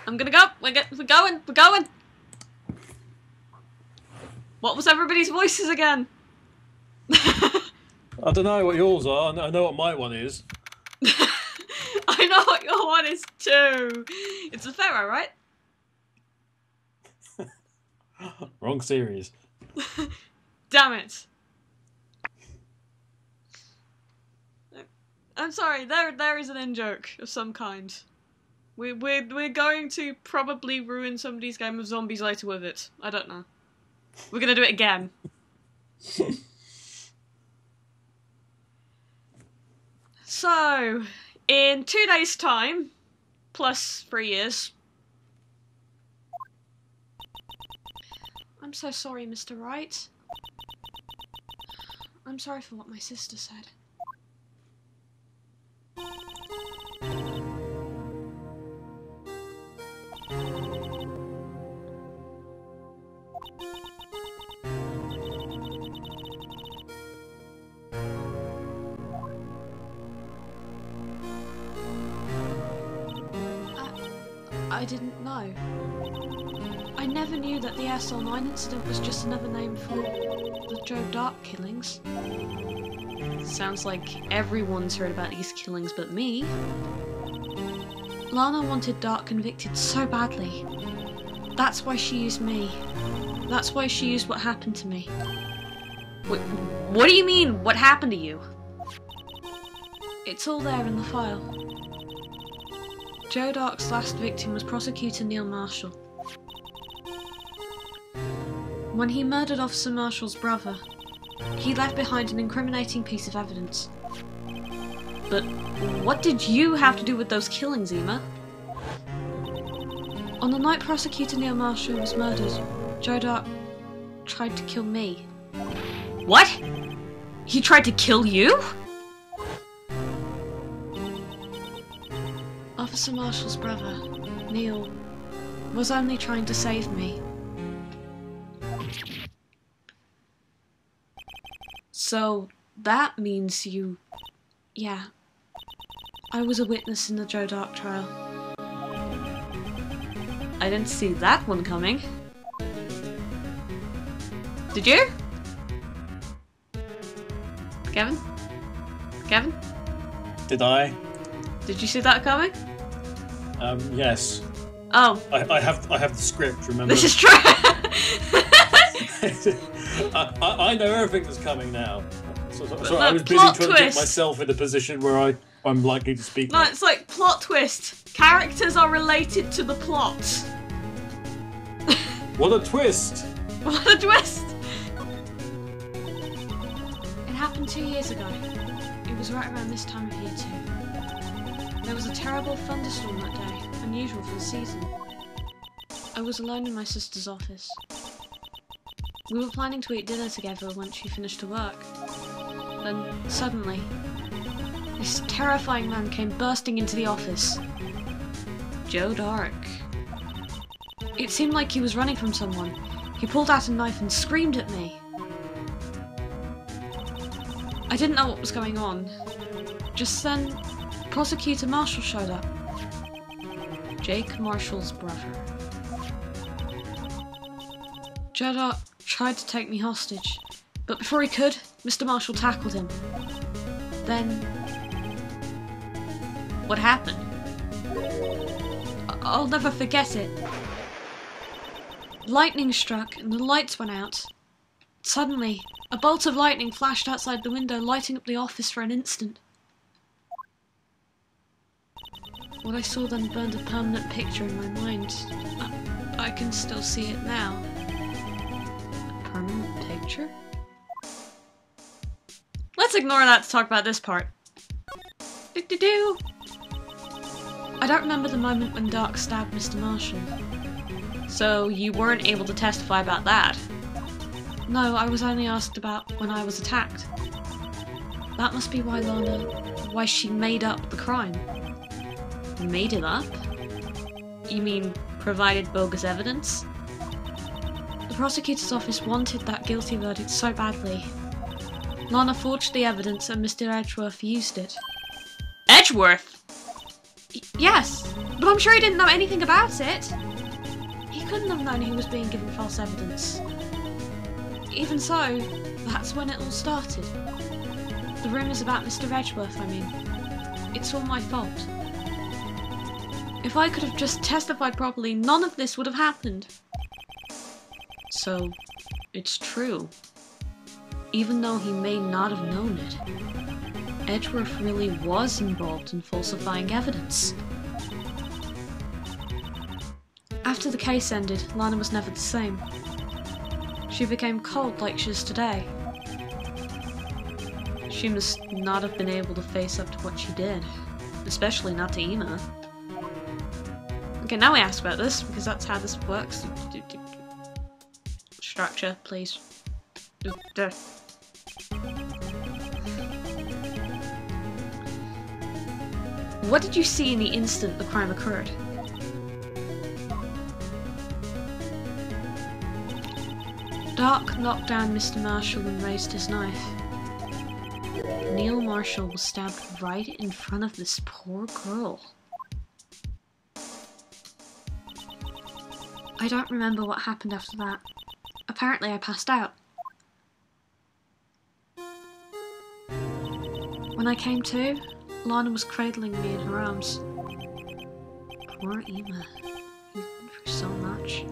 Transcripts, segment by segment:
I'm gonna go. We're going. We're going. What was everybody's voices again? I don't know what yours are. I know what my one is. I know what your one is too. It's a pharaoh, right? Wrong series. Damn it. I'm sorry, there is an in-joke of some kind. We're going to probably ruin somebody's game of zombies later with it. I don't know. We're gonna do it again. So, in 2 days' time, plus 3 years. I'm so sorry, Mr. Wright. I'm sorry for what my sister said. I didn't know. I never knew that the SL9 incident was just another name for the Joe Dark killings. Sounds like everyone's heard about these killings but me. Lana wanted Dark convicted so badly. That's why she used me. That's why she used what happened to me. Wait, what do you mean, what happened to you? It's all there in the file. Joe Dark's last victim was Prosecutor Neil Marshall. When he murdered Officer Marshall's brother, he left behind an incriminating piece of evidence. But what did you have to do with those killings, Emma? On the night Prosecutor Neil Marshall was murdered, Joe Dark tried to kill me. What? He tried to kill you? Officer Marshall's brother, Neil, was only trying to save me. So that means you... Yeah. I was a witness in the Joe Dark trial. I didn't see that one coming. Did you? Kevin? Kevin? Did I? Did you see that coming? Yes. Oh. I have the script, remember? This is true! I know everything that's coming now. So I was busy plot trying to get twist. myself in a position where I'm likely to speak. No, it's like plot twist. Characters are related to the plot. What a twist! What a twist! It happened 2 years ago. It was right around this time of year too. There was a terrible thunderstorm that day, unusual for the season. I was alone in my sister's office. We were planning to eat dinner together once she finished her work. Then, suddenly, this terrifying man came bursting into the office. Joe Dark. It seemed like he was running from someone. He pulled out a knife and screamed at me. I didn't know what was going on. Just then, Prosecutor Marshall showed up. Jake Marshall's brother. Joe Dark tried to take me hostage, but before he could, Mr. Marshall tackled him. Then... what happened? I'll never forget it. Lightning struck and the lights went out. Suddenly, a bolt of lightning flashed outside the window, lighting up the office for an instant. What I saw then burned a permanent picture in my mind. I can still see it now. A permanent picture? Let's ignore that to talk about this part. Do-do-do! I don't remember the moment when Dark stabbed Mr. Marshall. So you weren't able to testify about that? No, I was only asked about when I was attacked. That must be why why she made up the crime. Made it up? You mean provided bogus evidence? The prosecutor's office wanted that guilty verdict so badly. Lana forged the evidence and Mr. Edgeworth used it. Edgeworth? Yes, but I'm sure he didn't know anything about it. He couldn't have known he was being given false evidence. Even so, that's when it all started. The rumours about Mr. Edgeworth, I mean. It's all my fault. If I could have just testified properly, none of this would have happened. So, it's true. Even though he may not have known it, Edgeworth really was involved in falsifying evidence. After the case ended, Lana was never the same. She became cold like she is today. She must not have been able to face up to what she did, especially not to Ema. Okay, now we ask about this, because that's how this works. Structure, please. What did you see in the instant the crime occurred? Doc knocked down Mr. Marshall and raised his knife. Neil Marshall was stabbed right in front of this poor girl. I don't remember what happened after that. Apparently I passed out. When I came to, Lana was cradling me in her arms. Poor Ema. You've been through so much.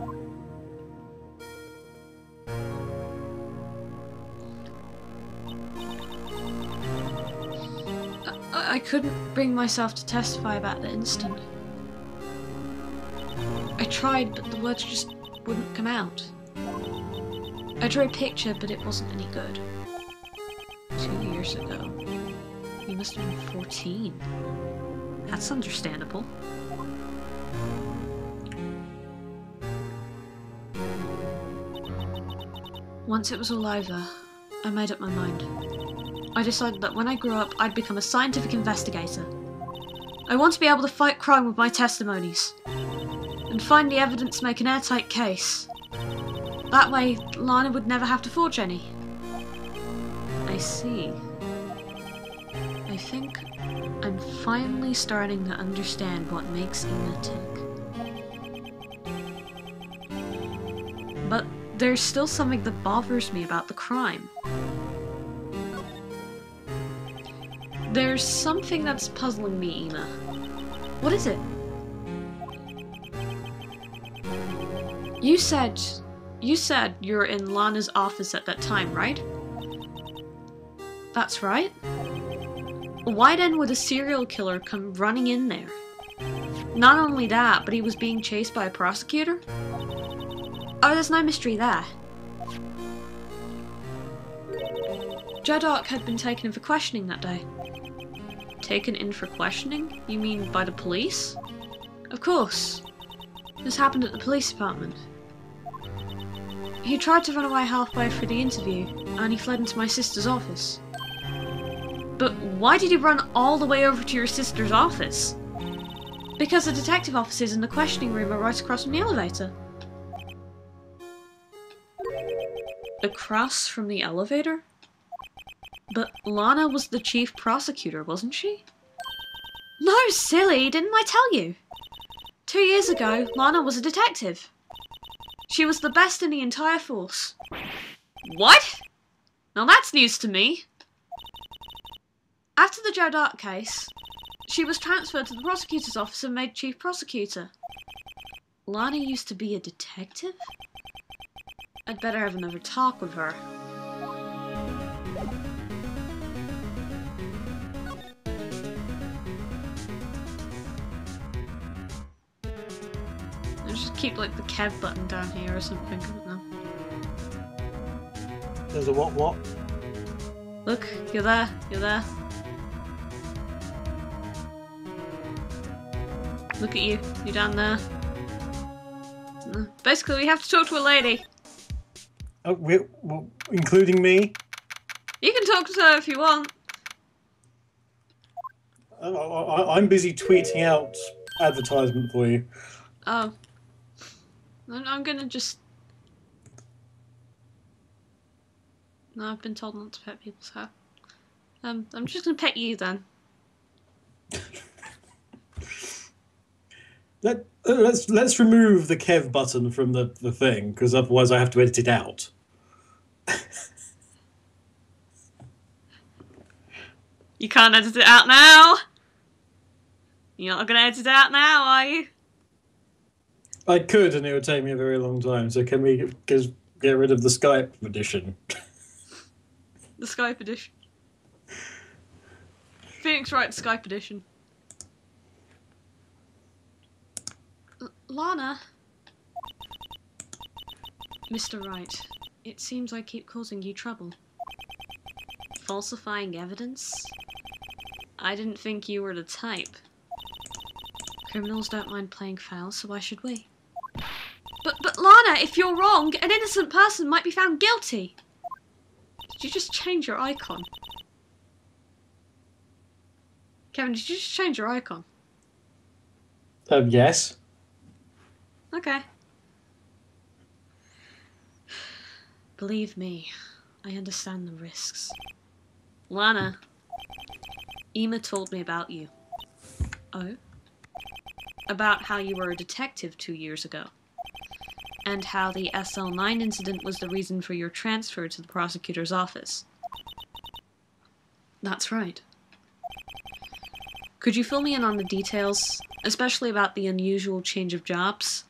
I couldn't bring myself to testify about the incident. I tried, but the words just wouldn't come out. I drew a picture, but it wasn't any good. 2 years ago. You must have been 14. That's understandable. Once it was all over, I made up my mind. I decided that when I grew up, I'd become a scientific investigator. I want to be able to fight crime with my testimonies, and find the evidence to make an airtight case. That way, Lana would never have to forge any. I see. I think I'm finally starting to understand what makes Ema tick. But there's still something that bothers me about the crime. There's something that's puzzling me, Ema. What is it? You said you were in Lana's office at that time, right? That's right. Why then would a serial killer come running in there? Not only that, but he was being chased by a prosecutor? Oh, there's no mystery there. Jedok had been taken in for questioning that day. Taken in for questioning? You mean by the police? Of course. This happened at the police department. He tried to run away halfway through the interview, and he fled into my sister's office. But why did he run all the way over to your sister's office? Because the detective offices in the questioning room are right across from the elevator. Across from the elevator? But Lana was the chief prosecutor, wasn't she? No, silly, didn't I tell you? 2 years ago, Lana was a detective. She was the best in the entire force. What? Now that's news to me. After the Joe Dart case, she was transferred to the prosecutor's office and made chief prosecutor. Lana used to be a detective? I'd better have another talk with her. I'll just keep like the Kev button down here or something, I don't know. There's a what? Look, you're there, you're there. Look at you, you're down there. Basically, we have to talk to a lady. Oh, well, including me? You can talk to her if you want. I'm busy tweeting out advertisement for you. Oh. I'm gonna just... No, I've been told not to pet people's hair. I'm just gonna pet you then. let's remove the Kev button from the thing, because otherwise I have to edit it out. You can't edit it out now. You're not gonna edit it out now, are you? I could, and it would take me a very long time. So can we get rid of the Skype edition? The Skype edition. Phoenix Wright Skype edition. Lana? Mr. Wright, it seems I keep causing you trouble. Falsifying evidence? I didn't think you were the type. Criminals don't mind playing foul, so why should we? But Lana, if you're wrong, an innocent person might be found guilty. Did you just change your icon? Kevin, did you just change your icon? Yes. Okay. Believe me, I understand the risks. Lana, Emma told me about you. Oh? About how you were a detective 2 years ago. And how the SL9 incident was the reason for your transfer to the prosecutor's office. That's right. Could you fill me in on the details, especially about the unusual change of jobs?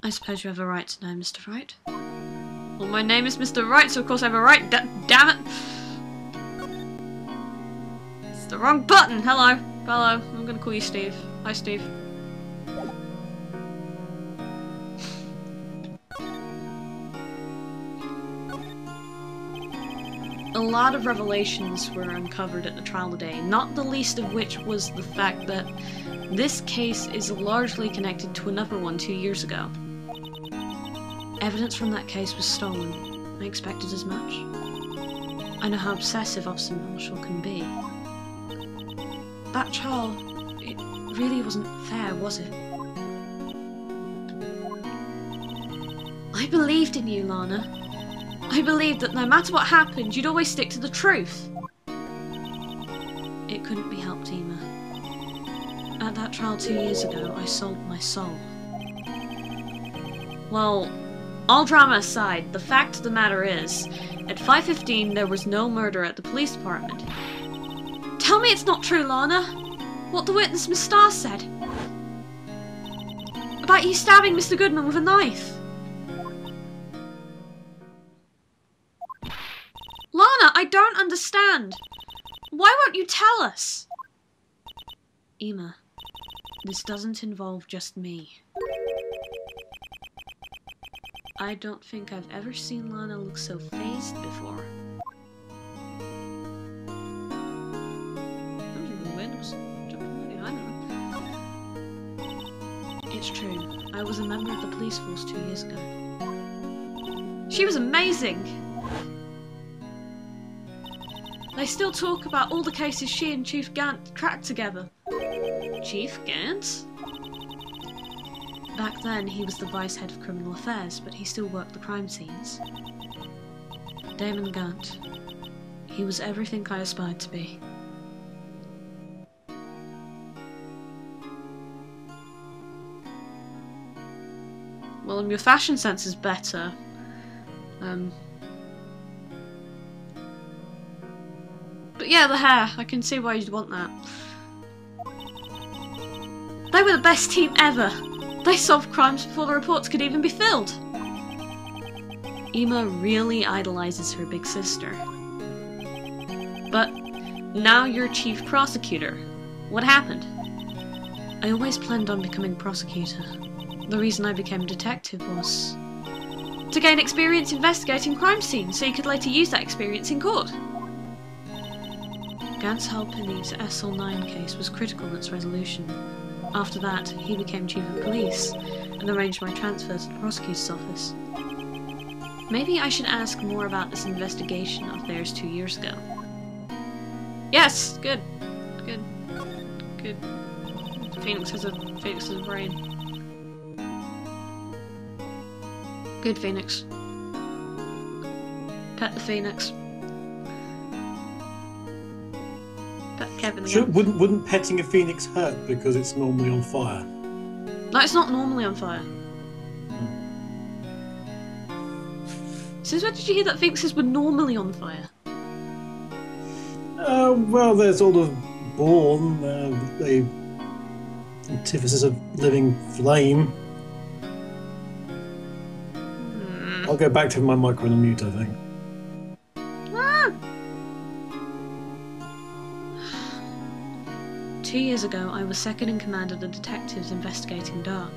I suppose you have a right to know, Mr. Wright. Well, my name is Mr. Wright, so of course I have a right. Damn it! It's the wrong button! Hello. Hello. I'm gonna call you Steve. Hi, Steve. A lot of revelations were uncovered at the trial today, not the least of which was the fact that this case is largely connected to another one 2 years ago. Evidence from that case was stolen. I expected as much. I know how obsessive Officer Marshall can be. That trial, it really wasn't fair, was it? I believed in you, Lana. I believed that no matter what happened, you'd always stick to the truth. It couldn't be helped, Emma. At that trial 2 years ago, I sold my soul. Well, all drama aside, the fact of the matter is, at 5:15 there was no murder at the police department. Tell me it's not true, Lana! What the witness Miss Starr said. About you stabbing Mr. Goodman with a knife. Lana, I don't understand. Why won't you tell us? Emma, this doesn't involve just me. I don't think I've ever seen Lana look so fazed before. It's true. I was a member of the police force 2 years ago. She was amazing! They still talk about all the cases she and Chief Gant cracked together. Chief Gant? Back then, he was the vice head of criminal affairs, but he still worked the crime scenes. Damon Gant. He was everything I aspired to be. Well, your fashion sense is better. But yeah, the hair. I can see why you'd want that. They were the best team ever. They solved crimes before the reports could even be filled. Emma really idolizes her big sister. But now you're chief prosecutor. What happened? I always planned on becoming prosecutor. The reason I became a detective was to gain experience investigating crime scenes so you could later use that experience in court. Gant's help in the SL9 case was critical in its resolution. After that, he became chief of police and arranged my transfer to the prosecutor's office. Maybe I should ask more about this investigation of theirs 2 years ago. Yes! Good. Good. Good. Phoenix has a brain. Good, Phoenix. Pet the Phoenix. Pet Kevin again. Wouldn't petting a phoenix hurt because it's normally on fire? No, it's not normally on fire. Since when did you hear that phoenixes were normally on fire? Well, they're sort of born. They antithesis of living flame. I'll go back to my micro and mute, I think. Ah! 2 years ago, I was second in command of the detectives investigating Dark.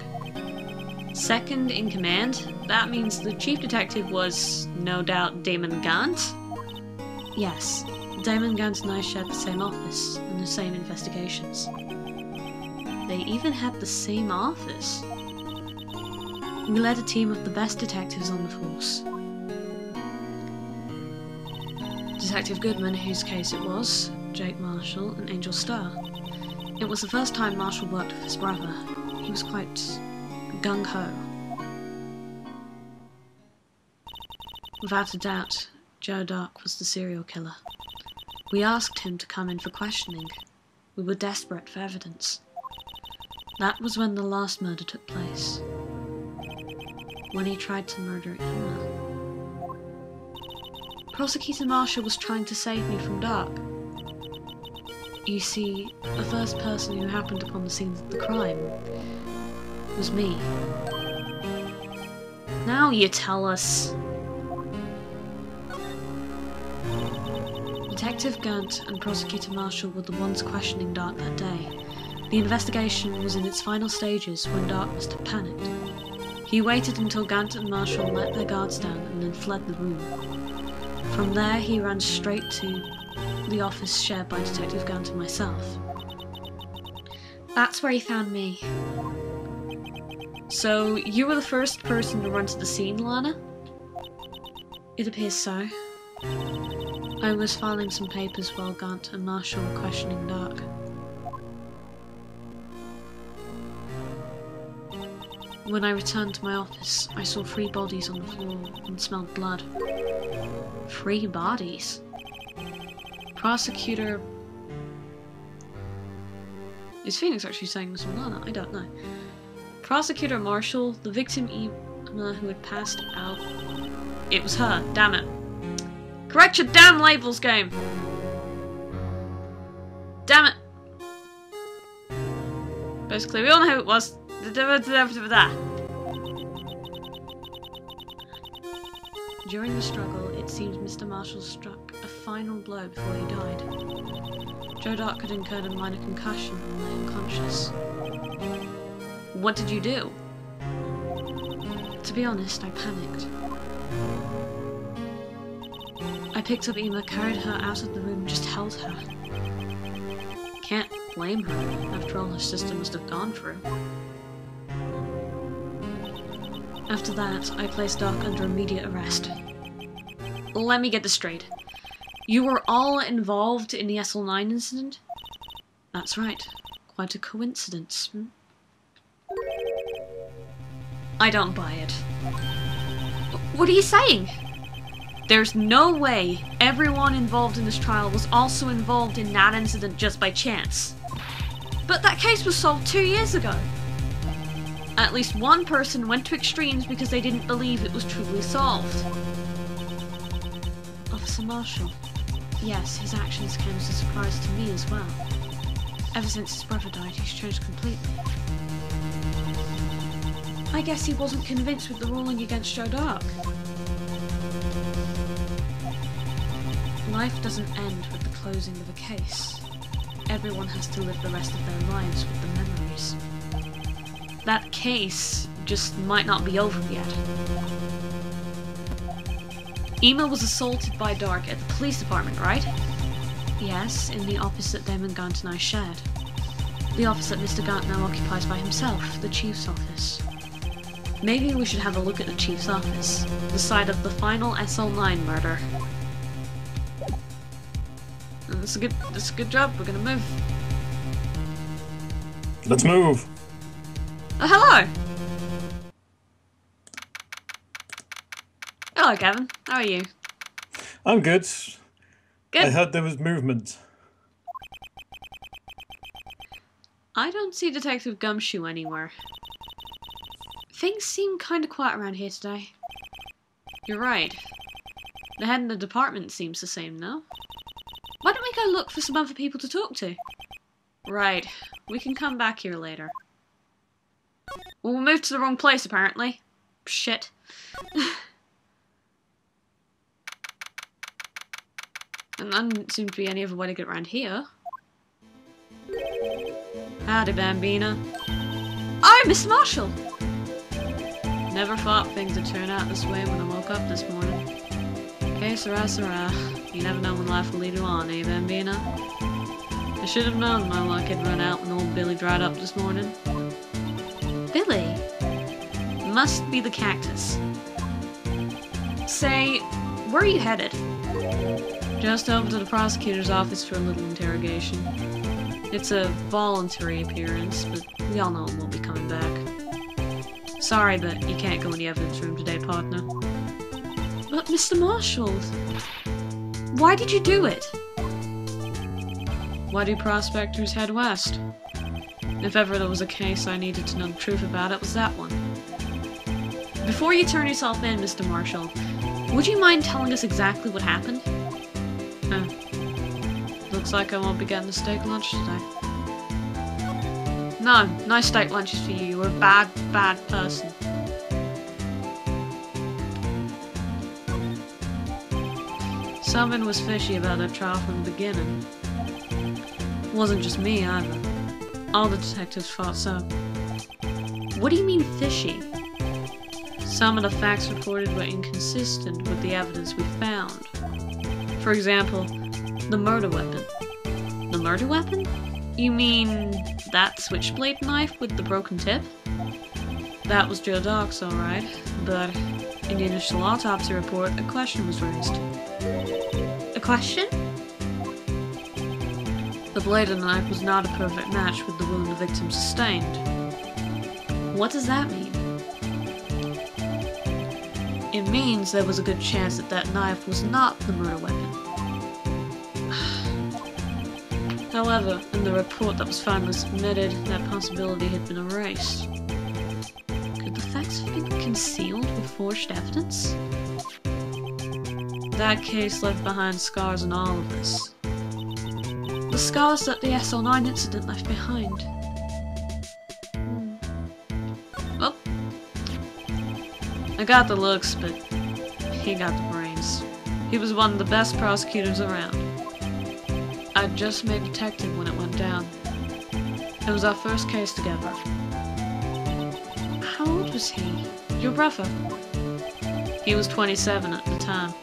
Second in command? That means the chief detective was, no doubt, Damon Gant? Yes, Damon Gant and I shared the same office and the same investigations. They even had the same office. We led a team of the best detectives on the force. Detective Goodman, whose case it was, Jake Marshall, and Angel Starr. It was the first time Marshall worked with his brother. He was quite gung-ho. Without a doubt, Joe Dark was the serial killer. We asked him to come in for questioning. We were desperate for evidence. That was when the last murder took place. When he tried to murder Emma. Prosecutor Marshall was trying to save me from Dark. You see, the first person who happened upon the scene of the crime was me. Now you tell us. Detective Gant and Prosecutor Marshall were the ones questioning Dark that day. The investigation was in its final stages when Dark must have panicked. He waited until Gant and Marshall let their guards down and then fled the room. From there, he ran straight to the office shared by Detective Gant and myself. That's where he found me. So, you were the first person to run to the scene, Lana? It appears so. I was filing some papers while Gant and Marshall were questioning Dark. When I returned to my office, I saw 3 bodies on the floor and smelled blood. 3 bodies? Prosecutor... Is Phoenix actually saying this on Lana? I don't know. Prosecutor Marshall, the victim Emma who had passed out. It was her, damn it. Correct your damn labels, game! Damn it! Basically, we all know who it was. During the struggle, it seems Mr. Marshall struck a final blow before he died. Joe Dark had incurred a minor concussion and lay unconscious. What did you do? To be honest, I panicked. I picked up Emma, carried her out of the room, and just held her. Can't blame her, after all her sister must have gone through. After that, I placed Dark under immediate arrest. Let me get this straight. You were all involved in the SL9 incident? That's right. Quite a coincidence. I don't buy it. What are you saying? There's no way everyone involved in this trial was also involved in that incident just by chance. But that case was solved 2 years ago. At least one person went to extremes because they didn't believe it was truly solved. Officer Marshall. Yes, his actions came as a surprise to me as well. Ever since his brother died, he's changed completely. I guess he wasn't convinced with the ruling against Joe Dark. Life doesn't end with the closing of a case. Everyone has to live the rest of their lives with the memories. That case just might not be over yet. Emma was assaulted by Dark at the police department, right? Yes, in the office that Damon Gant and I shared. The office that Mr. Gant now occupies by himself, the Chief's office. Maybe we should have a look at the Chief's office, the site of the final SL9 murder. That's a good job, we're gonna move. Let's move! Oh, hello! Hello, Gavin. How are you? I'm good. Good. I heard there was movement. I don't see Detective Gumshoe anywhere. Things seem kinda quiet around here today. You're right. The head of the department seems the same, no? Why don't we go look for some other people to talk to? Right. We can come back here later. Well, we moved to the wrong place, apparently. Shit. And there doesn't seem to be any other way to get around here. Howdy, Bambina. Oh, Miss Marshall! Never thought things would turn out this way when I woke up this morning. Okay, Sarah. You never know when life will lead you on, eh, Bambina? I should have known my luck had run out when old Billy dried up this morning. Billy? Must be the cactus. Say, where are you headed? Just over to the prosecutor's office for a little interrogation. It's a voluntary appearance, but we all know it won't be coming back. Sorry, but you can't go in the evidence room today, partner. But Mr. Marshall, why did you do it? Why do prospectors head west? If ever there was a case I needed to know the truth about, it was that one. Before you turn yourself in, Mr. Marshall, would you mind telling us exactly what happened? Looks like I won't be getting a steak lunch today. No, no steak lunches for you. You're a bad, bad person. Something was fishy about that trial from the beginning. It wasn't just me, either. All the detectives thought so. What do you mean, fishy? Some of the facts reported were inconsistent with the evidence we found. For example, the murder weapon. The murder weapon? You mean that switchblade knife with the broken tip? That was Joe Doc's, alright, but in the initial autopsy report, a question was raised. A question? The blade of the knife was not a perfect match with the wound the victim sustained. What does that mean? It means there was a good chance that that knife was not the murder weapon. However, in the report that was finally submitted, that possibility had been erased. Could the facts have been concealed with forged evidence? That case left behind scars in all of us. The scars that the SL9 incident left behind. Well, I got the looks, but he got the brains. He was one of the best prosecutors around. I just made detective when it went down. It was our first case together. How old was he? Your brother? He was 27 at the time.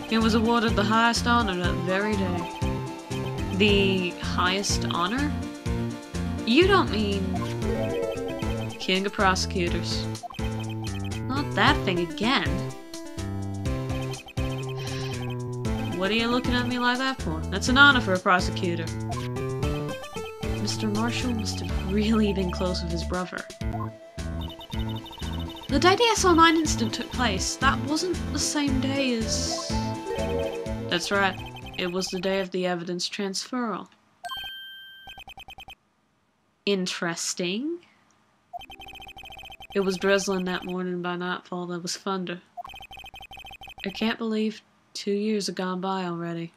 He was awarded the highest honor that very day. The highest honor? You don't mean... King of Prosecutors. Not that thing again. What are you looking at me like that for? That's an honor for a prosecutor. Mr. Marshall must have really been close with his brother. The day the SL9 incident took place, that wasn't the same day as... That's right. It was the day of the evidence transferal. Interesting. It was drizzling that morning. By nightfall there was thunder. I can't believe 2 years have gone by already.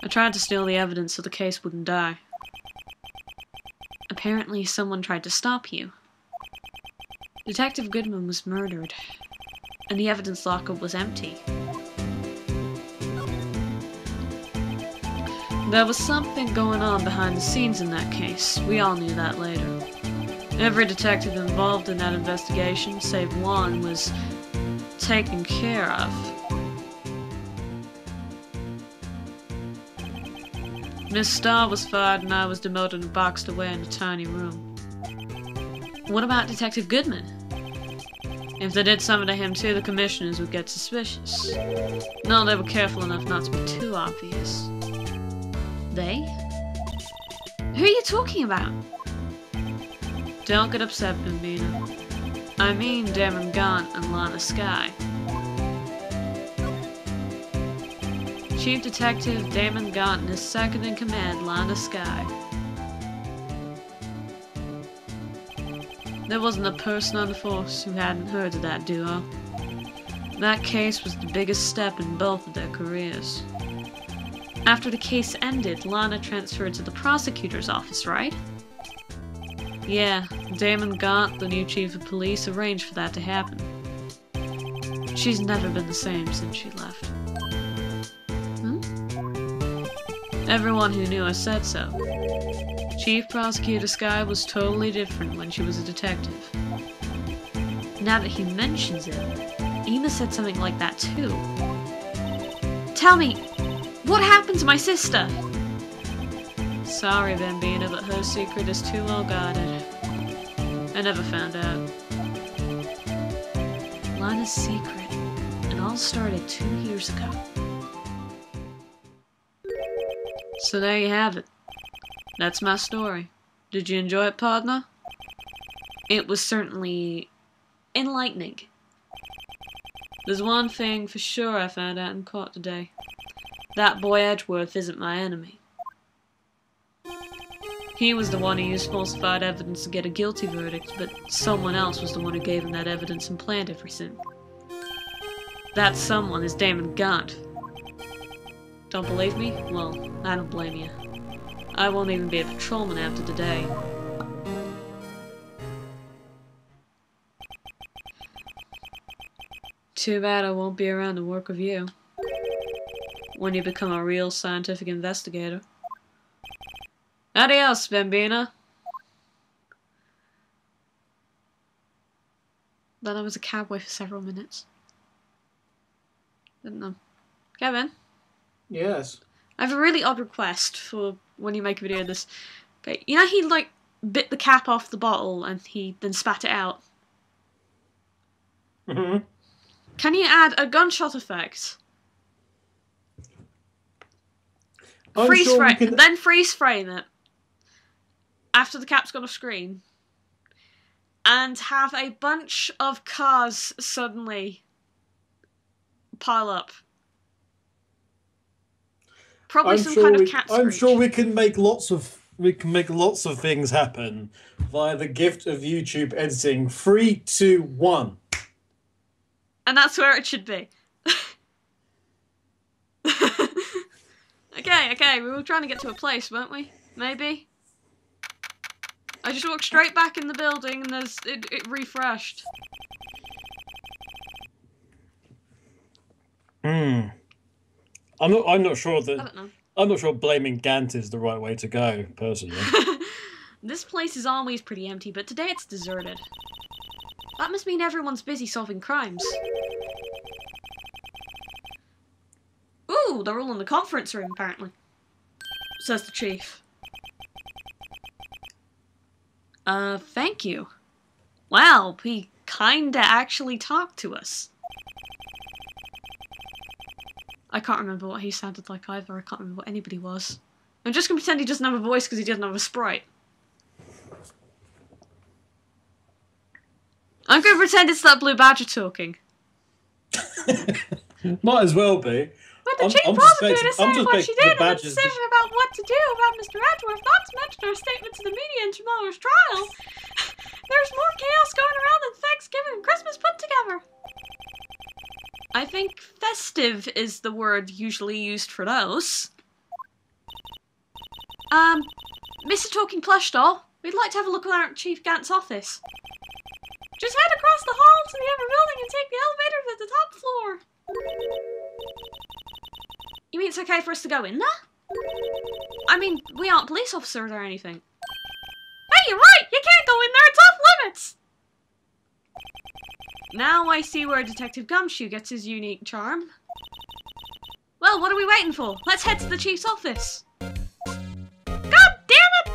I tried to steal the evidence so the case wouldn't die. Apparently someone tried to stop you. Detective Goodman was murdered, and the evidence locker was empty. There was something going on behind the scenes in that case. We all knew that later. Every detective involved in that investigation, save one, was taken care of. Miss Starr was fired and I was demoted and boxed away in a tiny room. What about Detective Goodman? If they did something to him too, the commissioners would get suspicious. No, they were careful enough not to be too obvious. They? Who are you talking about? Don't get upset, Bambina. I mean Damon Gant and Lana Skye. Chief Detective Damon Gant and his second-in-command, Lana Skye. There wasn't a person on the force who hadn't heard of that duo. That case was the biggest step in both of their careers. After the case ended, Lana transferred to the prosecutor's office, right? Yeah, Damon Gant, the new chief of police, arranged for that to happen. She's never been the same since she left. Everyone who knew her said so. Chief Prosecutor Sky was totally different when she was a detective. Now that he mentions it, Ema said something like that too. Tell me, what happened to my sister? Sorry, Bambina, but her secret is too well guarded. I never found out. Lana's secret. It all started 2 years ago. So there you have it. That's my story. Did you enjoy it, partner? It was certainly enlightening. There's one thing for sure I found out in court today. That boy Edgeworth isn't my enemy. He was the one who used falsified evidence to get a guilty verdict, but someone else was the one who gave him that evidence and planned everything. That someone is Damon Gant. Don't believe me? Well, I don't blame you. I won't even be a patrolman after today. Too bad I won't be around to work with you. When you become a real scientific investigator. Adios, Bambina. Then I was a cowboy for several minutes. Didn't know. Kevin? Yes. I have a really odd request for when you make a video of this. Okay, you know he like bit the cap off the bottle and he then spat it out? Mm-hmm. Can you add a gunshot effect? Freeze frame, then freeze frame it after the cap's gone off screen, and have a bunch of cars suddenly pile up. Probably some kind of cat screech. I'm sure we can make lots of things happen via the gift of YouTube editing. 3, 2, 1. And that's where it should be. Okay, we were trying to get to a place, weren't we? Maybe? I just walked straight back in the building and it refreshed. I'm not sure that... I don't know. I'm not sure blaming Gant is the right way to go, personally. This place is always pretty empty, but today it's deserted. That must mean everyone's busy solving crimes. Ooh, they're all in the conference room, apparently. Says the chief. Thank you. Wow, he kinda actually talked to us. I can't remember what he sounded like either. I can't remember what anybody was. I'm just gonna pretend he doesn't have a voice because he doesn't have a sprite. I'm gonna pretend it's that blue badger talking. Might as well be. But the chief prosecutor said what she did and the decision about what to do about Mr. Edgeworth, not to mention her statement to the media in tomorrow's trial. There's more chaos going around than Thanksgiving and Christmas put together. I think festive is the word usually used for those. Mr. Talking Plush Doll, we'd like to have a look around Chief Gant's office. Just head across the hall to the other building and take the elevator to the top floor. You mean it's okay for us to go in there? I mean, we aren't police officers or anything. Hey, you're right! You can't go in there, it's off limits! Now I see where Detective Gumshoe gets his unique charm. Well, what are we waiting for? Let's head to the chief's office. God damn it!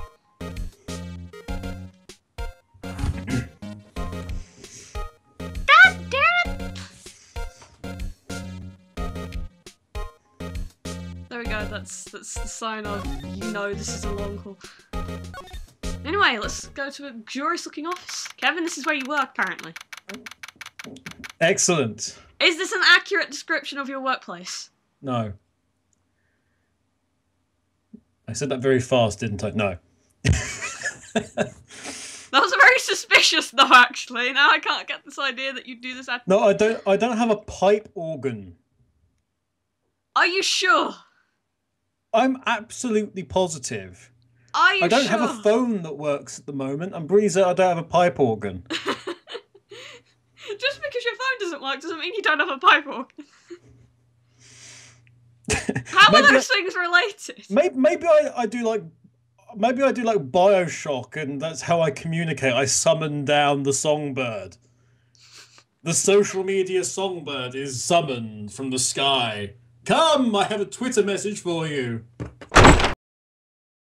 God damn it! There we go, that's the sign of, you know, this is a long haul. Anyway, let's go to a glorious looking office. Kevin, this is where you work, apparently. Excellent. Is this an accurate description of your workplace? No. I said that very fast, didn't I? No. That was a very suspicious, though. Actually, now I can't get this idea that you do this. No, I don't. I don't have a pipe organ. Are you sure? I'm absolutely positive. Are you sure? I don't have a phone that works at the moment. I'm pretty certain I don't have a pipe organ. Just because your phone doesn't work doesn't mean you don't have a pipe organ. How are those things related? Maybe I do like. Maybe I do like Bioshock, and that's how I communicate. I summon down the songbird. The social media songbird is summoned from the sky. Come, I have a Twitter message for you.